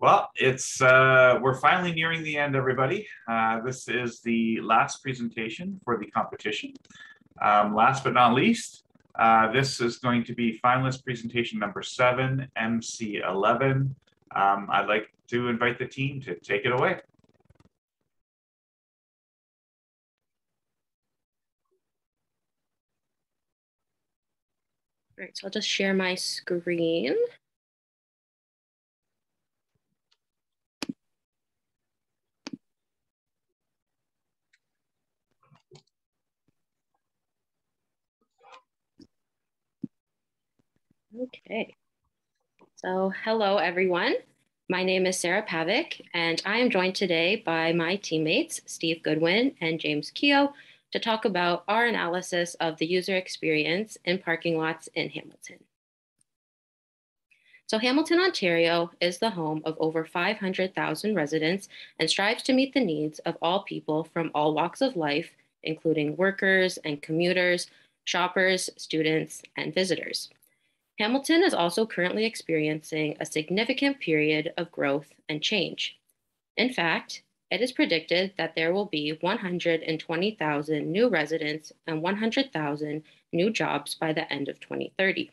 Well, we're finally nearing the end, everybody. This is the last presentation for the competition. Last but not least, this is going to be finalist presentation number 7, MC11. I'd like to invite the team to take it away. All right, so I'll just share my screen. Okay, so hello everyone. My name is Sarah Pavick, and I am joined today by my teammates, Steve Goodwin and James Keogh, to talk about our analysis of the user experience in parking lots in Hamilton. So Hamilton, Ontario is the home of over 500,000 residents and strives to meet the needs of all people from all walks of life, including workers and commuters, shoppers, students, and visitors. Hamilton is also currently experiencing a significant period of growth and change. In fact, it is predicted that there will be 120,000 new residents and 100,000 new jobs by the end of 2030.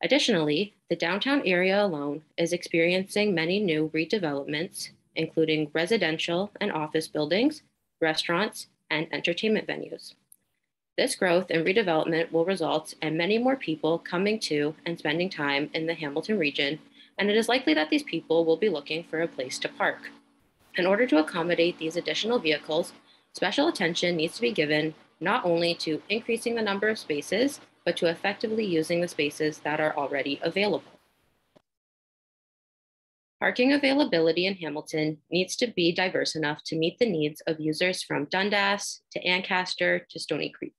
Additionally, the downtown area alone is experiencing many new redevelopments, including residential and office buildings, restaurants, and entertainment venues. This growth and redevelopment will result in many more people coming to and spending time in the Hamilton region, and it is likely that these people will be looking for a place to park. In order to accommodate these additional vehicles, special attention needs to be given not only to increasing the number of spaces, but to effectively using the spaces that are already available. Parking availability in Hamilton needs to be diverse enough to meet the needs of users from Dundas to Ancaster to Stony Creek.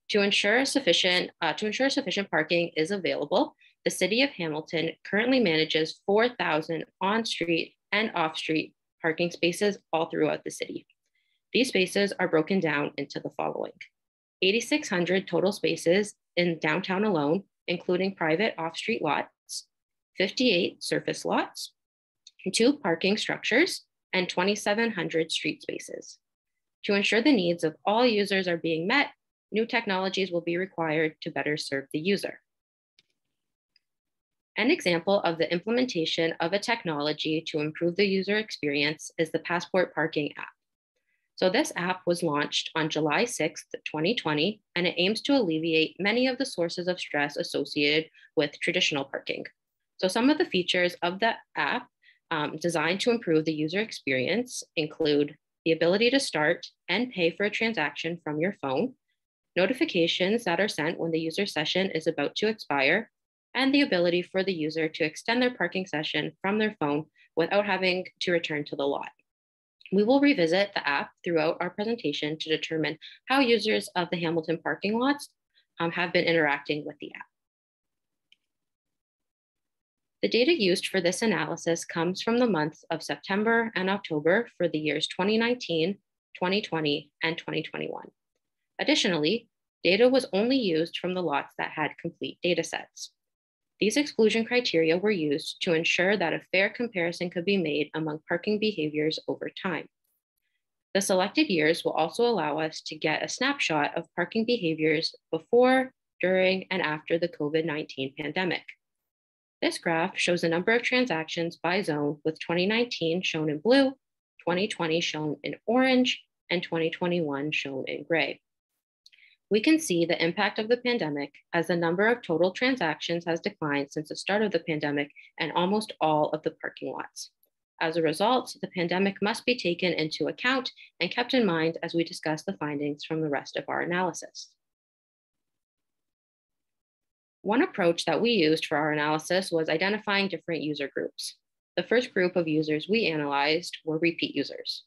To ensure sufficient parking is available, the City of Hamilton currently manages 4,000 on-street and off-street parking spaces all throughout the city. These spaces are broken down into the following: 8,600 total spaces in downtown alone, including private off-street lots, 58 surface lots, 2 parking structures, and 2,700 street spaces. To ensure the needs of all users are being met, new technologies will be required to better serve the user. An example of the implementation of a technology to improve the user experience is the Passport Parking app. So this app was launched on July 6th, 2020, and it aims to alleviate many of the sources of stress associated with traditional parking. So some of the features of the app designed to improve the user experience include the ability to start and pay for a transaction from your phone, notifications that are sent when the user session is about to expire, and the ability for the user to extend their parking session from their phone without having to return to the lot. We will revisit the app throughout our presentation to determine how users of the Hamilton parking lots have been interacting with the app. The data used for this analysis comes from the months of September and October for the years 2019, 2020, and 2021. Additionally, data was only used from the lots that had complete data sets. These exclusion criteria were used to ensure that a fair comparison could be made among parking behaviors over time. The selected years will also allow us to get a snapshot of parking behaviors before, during, and after the COVID-19 pandemic. This graph shows the number of transactions by zone, with 2019 shown in blue, 2020 shown in orange, and 2021 shown in gray. We can see the impact of the pandemic as the number of total transactions has declined since the start of the pandemic and almost all of the parking lots. As a result, the pandemic must be taken into account and kept in mind as we discuss the findings from the rest of our analysis. One approach that we used for our analysis was identifying different user groups. The first group of users we analyzed were repeat users.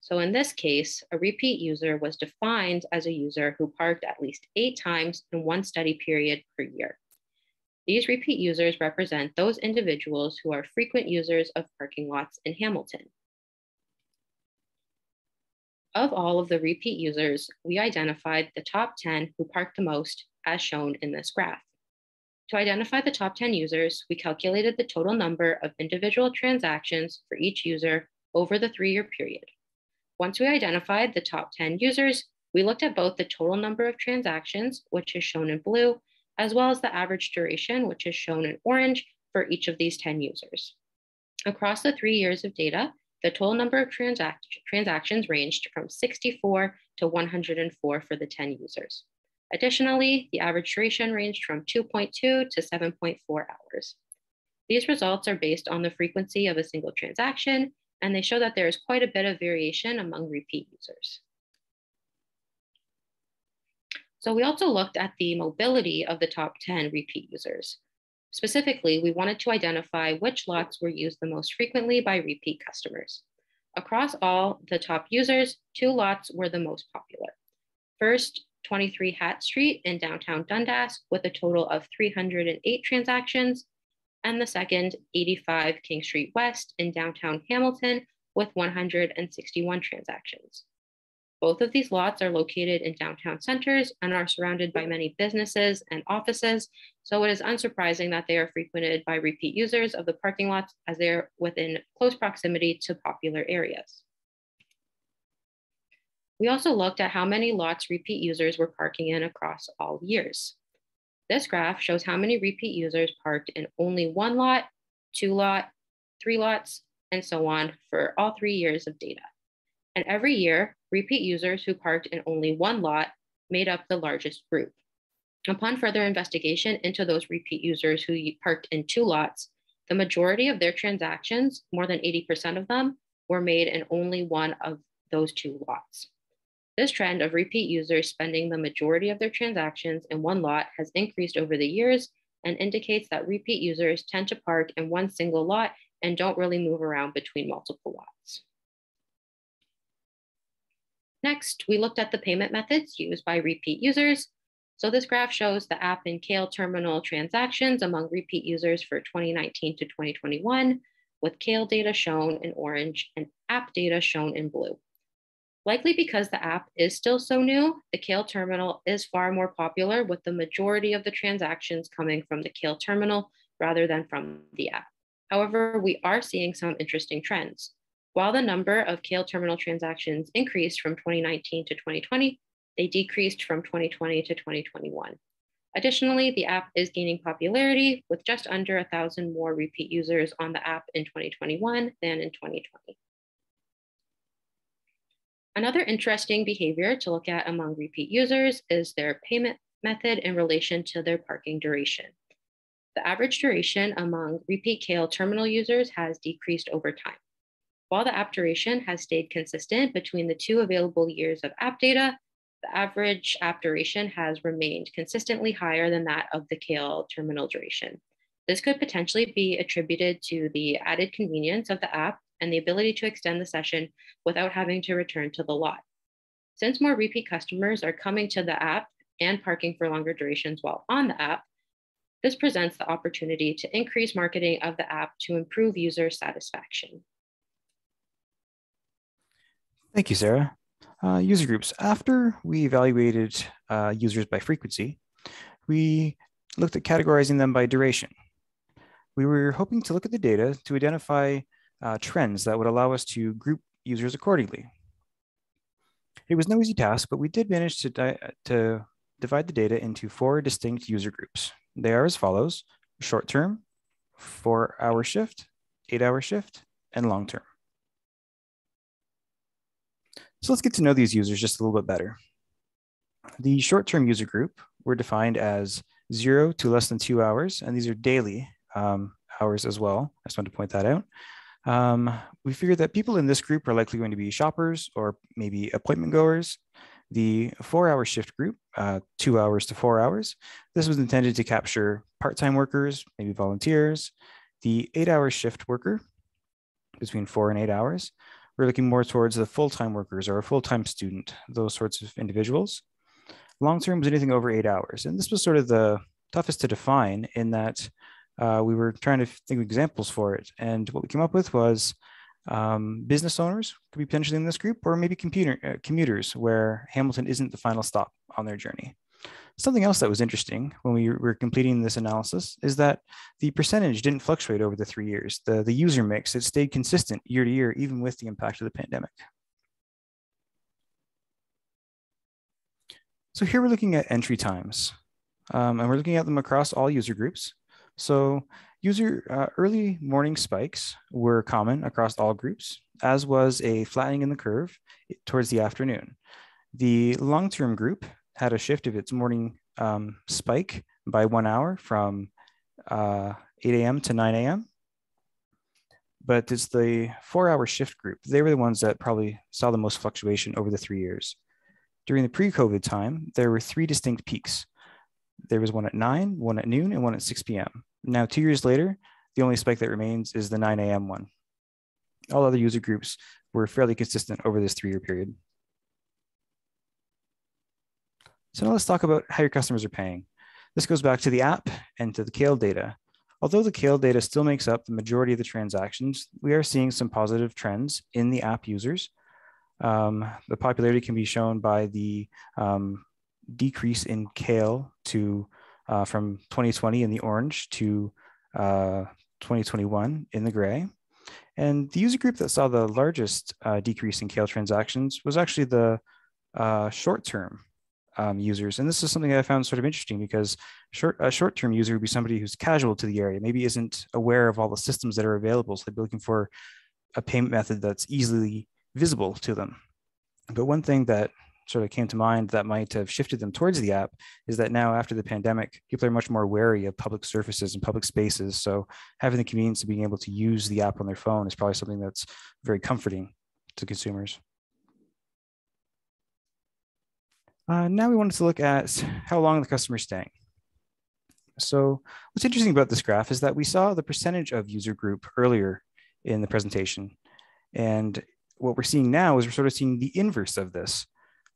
So in this case, a repeat user was defined as a user who parked at least 8 times in one study period per year. These repeat users represent those individuals who are frequent users of parking lots in Hamilton. Of all of the repeat users, we identified the top 10 who parked the most, as shown in this graph. To identify the top 10 users, we calculated the total number of individual transactions for each user over the 3-year period. Once we identified the top 10 users, we looked at both the total number of transactions, which is shown in blue, as well as the average duration, which is shown in orange for each of these 10 users. Across the 3 years of data, the total number of transactions ranged from 64 to 104 for the 10 users. Additionally, the average duration ranged from 2.2 to 7.4 hours. These results are based on the frequency of a single transaction, and they show that there is quite a bit of variation among repeat users. So we also looked at the mobility of the top 10 repeat users. Specifically, we wanted to identify which lots were used the most frequently by repeat customers. Across all the top users, 2 lots were the most popular. First, 23 Hat Street in downtown Dundas with a total of 308 transactions, and the second, 85 King Street West in downtown Hamilton with 161 transactions. Both of these lots are located in downtown centers and are surrounded by many businesses and offices, so it is unsurprising that they are frequented by repeat users of the parking lots as they are within close proximity to popular areas. We also looked at how many lots repeat users were parking in across all years. This graph shows how many repeat users parked in only 1 lot, 2 lot, 3 lots, and so on for all 3 years of data. And every year, repeat users who parked in only 1 lot made up the largest group. Upon further investigation into those repeat users who parked in 2 lots, the majority of their transactions, more than 80% of them, were made in only one of those 2 lots. This trend of repeat users spending the majority of their transactions in 1 lot has increased over the years and indicates that repeat users tend to park in 1 single lot and don't really move around between multiple lots. Next, we looked at the payment methods used by repeat users. So this graph shows the app and Kale terminal transactions among repeat users for 2019 to 2021, with Kale data shown in orange and app data shown in blue. Likely because the app is still so new, the Kale terminal is far more popular, with the majority of the transactions coming from the Kale terminal rather than from the app. However, we are seeing some interesting trends. While the number of Kale terminal transactions increased from 2019 to 2020, they decreased from 2020 to 2021. Additionally, the app is gaining popularity with just under 1,000 more repeat users on the app in 2021 than in 2020. Another interesting behavior to look at among repeat users is their payment method in relation to their parking duration. The average duration among repeat Kale terminal users has decreased over time. While the app duration has stayed consistent between the 2 available years of app data, the average app duration has remained consistently higher than that of the Kale terminal duration. This could potentially be attributed to the added convenience of the app and the ability to extend the session without having to return to the lot. Since more repeat customers are coming to the app and parking for longer durations while on the app, this presents the opportunity to increase marketing of the app to improve user satisfaction. Thank you, Sarah. User groups. After we evaluated users by frequency, we looked at categorizing them by duration. We were hoping to look at the data to identify trends that would allow us to group users accordingly. It was no easy task, but we did manage to divide the data into 4 distinct user groups. They are as follows: short-term, 4-hour shift, 8-hour shift, and long-term. So let's get to know these users just a little bit better. The short-term user group were defined as 0 to less than 2 hours, and these are daily hours as well. I just wanted to point that out. We figured that people in this group are likely going to be shoppers or maybe appointment goers. The 4-hour shift group, 2 hours to 4 hours. This was intended to capture part-time workers, maybe volunteers. The 8-hour shift worker, between 4 and 8 hours. We're looking more towards the full-time workers or a full-time student, those sorts of individuals. Long-term was anything over 8 hours. And this was sort of the toughest to define in that we were trying to think of examples for it. And what we came up with was business owners could be potentially in this group, or maybe commuters where Hamilton isn't the final stop on their journey. Something else that was interesting when we were completing this analysis is that the percentage didn't fluctuate over the 3 years. The user mix, it stayed consistent year to year, even with the impact of the pandemic. So here we're looking at entry times, and we're looking at them across all user groups. So early morning spikes were common across all groups, as was a flattening in the curve towards the afternoon. The long-term group had a shift of its morning spike by 1 hour from 8 a.m. to 9 a.m. But it's the 4-hour shift group. They were the ones that probably saw the most fluctuation over the 3 years. During the pre-COVID time, there were 3 distinct peaks. There was one at 9, one at noon, and one at 6 p.m. Now, 2 years later, the only spike that remains is the 9 a.m. one. All other user groups were fairly consistent over this 3-year period. So now let's talk about how your customers are paying. This goes back to the app and to the Kale data. Although the Kale data still makes up the majority of the transactions, we are seeing some positive trends in the app users. The popularity can be shown by the decrease in Kale from 2020 in the orange to 2021 in the gray. And the user group that saw the largest decrease in Kale transactions was actually the short-term users. And this is something that I found sort of interesting because a short-term user would be somebody who's casual to the area, maybe isn't aware of all the systems that are available. So they'd be looking for a payment method that's easily visible to them. But one thing that sort of came to mind that might have shifted them towards the app is that now after the pandemic, people are much more wary of public surfaces and public spaces. So having the convenience of being able to use the app on their phone is probably something that's very comforting to consumers. Now we wanted to look at how long the customer is staying. So what's interesting about this graph is that we saw the percentage of user group earlier in the presentation. And what we're seeing now is we're sort of seeing the inverse of this.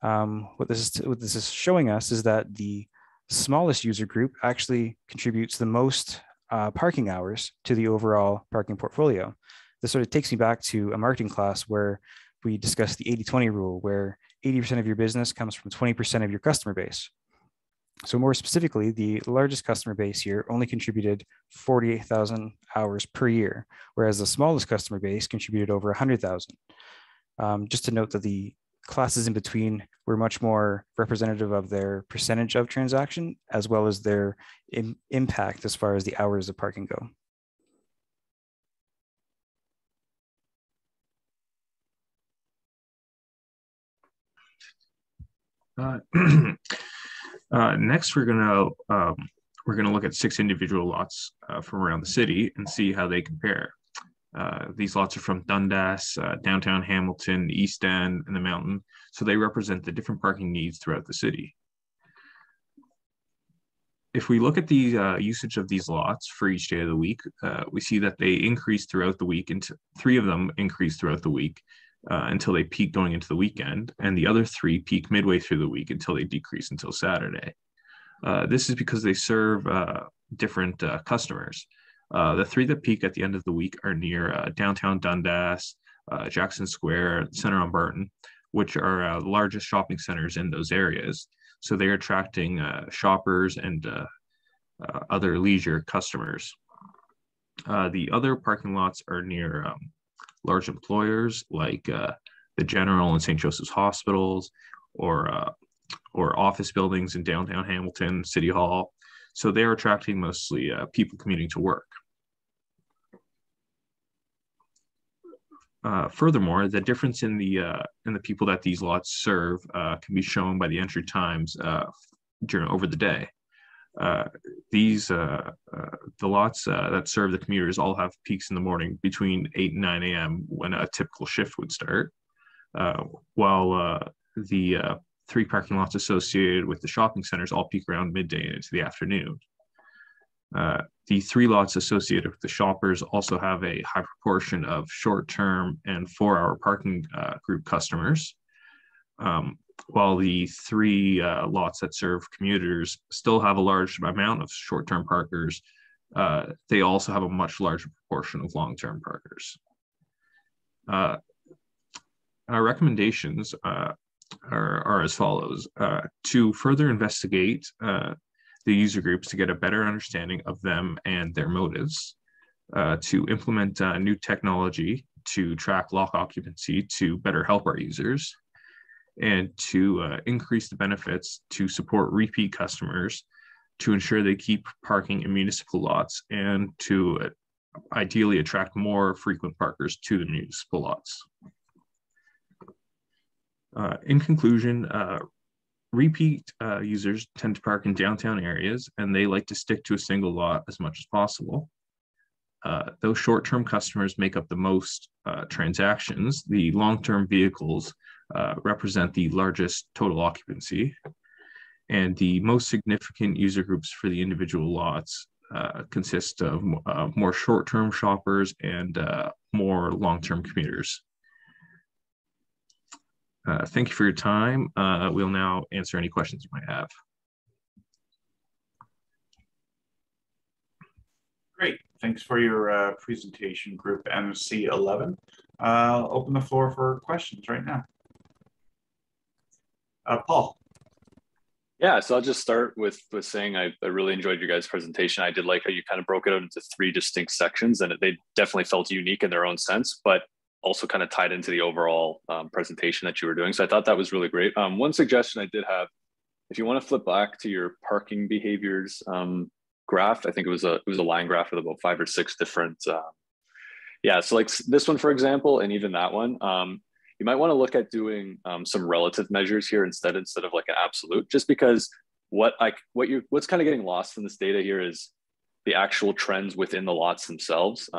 What this is showing us is that the smallest user group actually contributes the most parking hours to the overall parking portfolio. This sort of takes me back to a marketing class where we discussed the 80-20 rule, where 80% of your business comes from 20% of your customer base. So more specifically, the largest customer base here only contributed 48,000 hours per year, whereas the smallest customer base contributed over 100,000. Just to note that the classes in between were much more representative of their percentage of transaction, as well as their impact as far as the hours of parking go. Next, we're gonna look at 6 individual lots from around the city and see how they compare. These lots are from Dundas, downtown Hamilton, East End, and the Mountain, so they represent the different parking needs throughout the city. If we look at the usage of these lots for each day of the week, we see that they increase throughout the week, and 3 of them increase throughout the week until they peak going into the weekend, and the other 3 peak midway through the week until they decrease until Saturday. This is because they serve different customers. The 3 that peak at the end of the week are near downtown Dundas, Jackson Square, Center on Barton, which are the largest shopping centers in those areas. So they're attracting shoppers and other leisure customers. The other parking lots are near large employers like the General and St. Joseph's Hospitals, or office buildings in downtown Hamilton, City Hall. So they're attracting mostly people commuting to work. Furthermore, the difference in the people that these lots serve can be shown by the entry times over the day. The lots that serve the commuters all have peaks in the morning between 8 and 9 a.m. when a typical shift would start, while the 3 parking lots associated with the shopping centers all peak around midday and into the afternoon. The 3 lots associated with the shoppers also have a high proportion of short-term and 4-hour parking group customers, while the 3 lots that serve commuters still have a large amount of short-term parkers. They also have a much larger proportion of long-term parkers. Our recommendations are as follows. To further investigate the user groups to get a better understanding of them and their motives, to implement new technology to track lock occupancy to better help our users, and to increase the benefits to support repeat customers to ensure they keep parking in municipal lots, and to ideally attract more frequent parkers to the municipal lots. In conclusion, repeat users tend to park in downtown areas, and they like to stick to a single lot as much as possible. Those short-term customers make up the most transactions. The long-term vehicles represent the largest total occupancy, and the most significant user groups for the individual lots consist of more short-term shoppers and more long-term commuters. Thank you for your time. We'll now answer any questions you might have. Great. Thanks for your presentation, Group MC11. I'll open the floor for questions right now. Paul. Yeah, so I'll just start with saying I really enjoyed your guys' presentation. I did like how you kind of broke it out into 3 distinct sections, and they definitely felt unique in their own sense, but also kind of tied into the overall presentation that you were doing. So I thought that was really great. One suggestion I did have, if you want to flip back to your parking behaviors graph, I think it was a line graph with about 5 or 6 different, yeah. So like this one, for example, and even that one, you might want to look at doing some relative measures here instead of like an absolute, just because what's kind of getting lost in this data here is the actual trends within the lots themselves,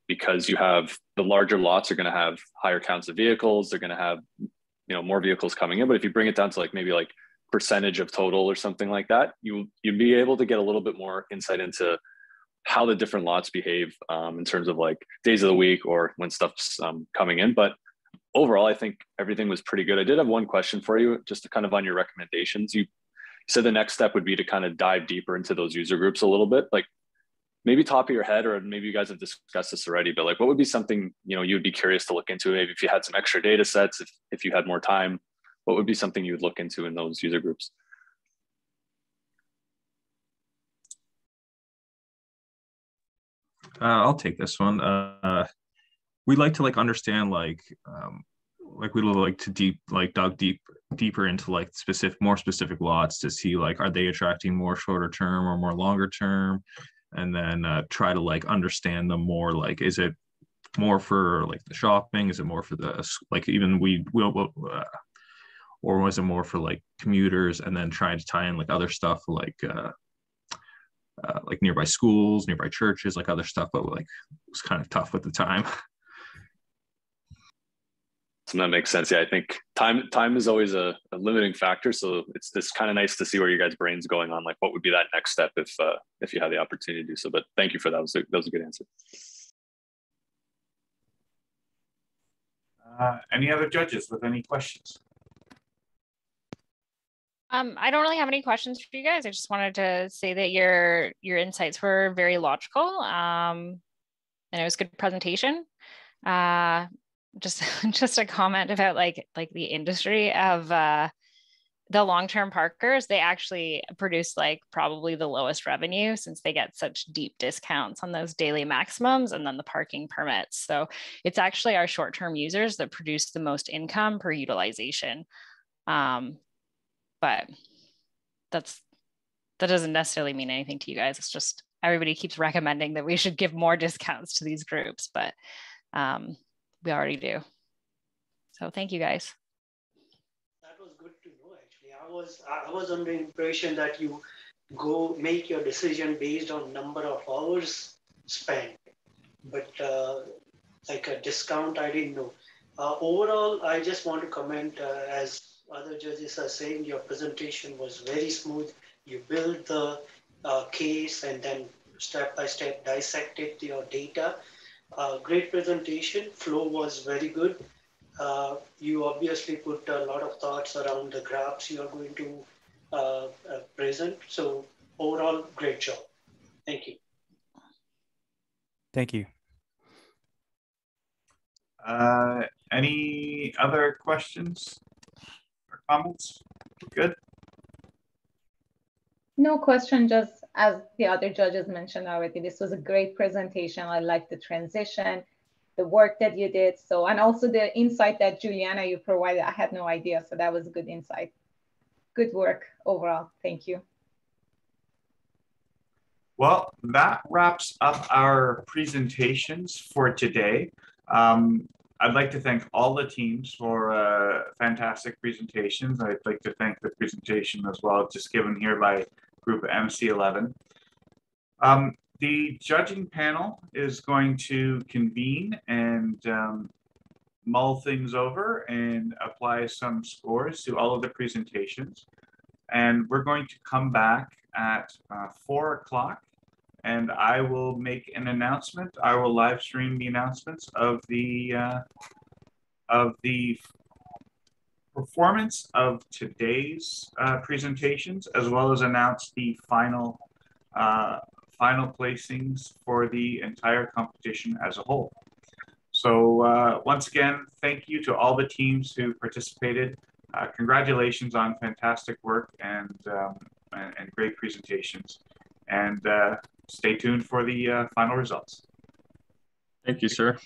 because you have the larger lots are going to have higher counts of vehicles. They're going to have, more vehicles coming in. But if you bring it down to like maybe like percentage of total or something like that, you'd be able to get a little bit more insight into how the different lots behave in terms of like days of the week or when stuff's coming in. But overall, I think everything was pretty good. I did have one question for you, just to kind of on your recommendations. You said the next step would be to kind of dive deeper into those user groups a little bit. Like maybe top of your head, or maybe you guys have discussed this already, but like what would be something, you'd be curious to look into? Maybe if you had some extra data sets, if you had more time, what would be something you would look into in those user groups? I'll take this one. We'd like to like understand we'd like to dug deeper into like more specific lots to see like, are they attracting more shorter term or more longer term, and then try to like understand them more. Like, is it more for like the shopping? Is it more for the like even or was it more for like commuters? And then trying to tie in like other stuff like nearby schools, nearby churches, like other stuff, but like it was kind of tough with the time. So that makes sense. Yeah, I think time is always a limiting factor. So it's kind of nice to see where your guys' brain's going on, like what would be that next step if you had the opportunity to do so. But thank you for that. That was a good answer. Any other judges with any questions? I don't really have any questions for you guys. I just wanted to say that your insights were very logical, and it was a good presentation. Just a comment about like the industry of the long-term parkers. They actually produce like probably the lowest revenue, since they get such deep discounts on those daily maximums and then the parking permits. So it's actually our short-term users that produce the most income per utilization. But that doesn't necessarily mean anything to you guys. It's just everybody keeps recommending that we should give more discounts to these groups, but we already do. So thank you guys. That was good to know. Actually, I was under the impression that you go make your decision based on number of hours spent, but like a discount, I didn't know. Overall, I just want to comment, as other judges are saying, your presentation was very smooth. You built the case and then step by step dissected your data. Great presentation. Flow was very good. You obviously put a lot of thoughts around the graphs you are going to present. So overall, great job. Thank you. Thank you. Any other questions or comments? Good. No question, just as the other judges mentioned already, this was a great presentation. I like the transition, the work that you did. So, and also the insight that Juliana, you provided, I had no idea. So that was a good insight. Good work overall. Thank you. Well, that wraps up our presentations for today. I'd like to thank all the teams for fantastic presentations. I'd like to thank the presentation as well, just given here by group MC11. The judging panel is going to convene and mull things over and apply some scores to all of the presentations. And we're going to come back at 4 o'clock, and I will make an announcement. I will live stream the announcements of the performance of today's presentations, as well as announce the final placings for the entire competition as a whole. So once again, thank you to all the teams who participated. Congratulations on fantastic work and great presentations. And stay tuned for the final results. Thank you, sir.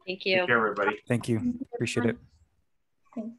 Thank you. Take care, everybody. Thank you. Appreciate it. Thanks.